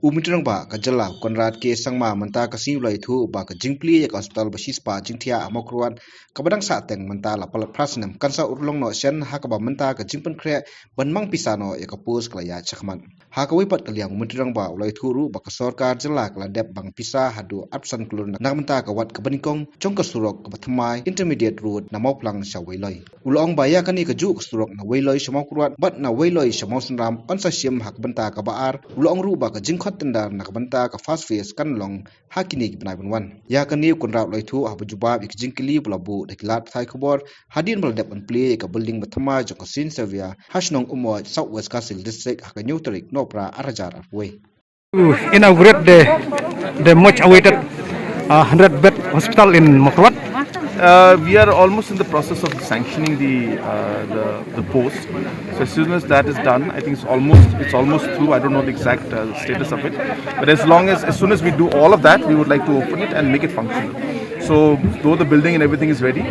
Umitrang ba ka jala konrad ke sangma manta ka ulai thu ba ka jingpli ya ka hospital ba sispa jingthia amokruan ka badang sa teng manta la pal prasnam kansa urlong no sen ha ka ba manta ka jingpen kre banmang pisano ya ka pus kala ya chakman ha ka wipat kaliang umitrang ba ulai thu ru ba ka sarkar jala kala dep bang pisa hadu absan klun na manta ka wat ka banikong chong ka surok ka bathmai intermediate road na moplang sa wailoi ulong ba ya kani ka ju ka surok na wailoi samokruat bat na wailoi samosnram onsa sim hak banta ka baar ulong ru ba ka jingkhot tendar nakabanta ka fast face kan long hakini ki benai bunwan ya kan ni kun rap loi thu habu jubab ik jingkili bulabu deklat thai khobor hadin bal dep an play ka building bathama jo ka sin servia hasnong umo south west castle district hakanyu tarik nopra arajar arwe to inaugurate the much awaited 100-bed hospital in Mokruat. We are almost in the process of sanctioning the post. So as soon as that is done, I think it's almost through. I don't know the exact status of it, but as soon as we do all of that, we would like to open it and make it functional. So though the building and everything is ready,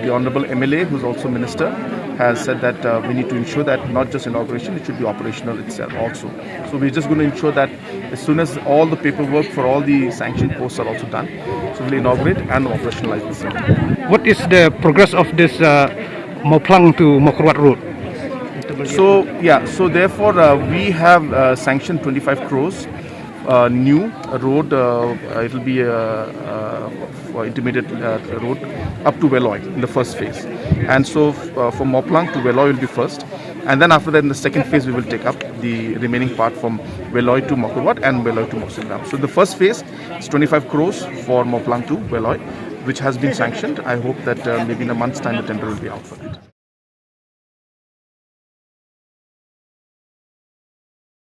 the Honorable MLA, who's also Minister, has said that we need to ensure that not just inauguration, it should be operational itself also. So we're just going to ensure that as soon as all the paperwork for all the sanctioned posts are also done, so we'll inaugurate and operationalize the center. What is the progress of this Moplang to Mokruat road? So therefore we have sanctioned 25 crores. New road, it will be intermediate road up to Veloy in the first phase, and so from Moplang to Veloy will be first, and then after that in the second phase we will take up the remaining part from Veloy to Mokruat and Veloy to Moksingam. So the first phase is 25 crores for Moplang to Veloy, which has been sanctioned. I hope that maybe in a month's time the tender will be out for it.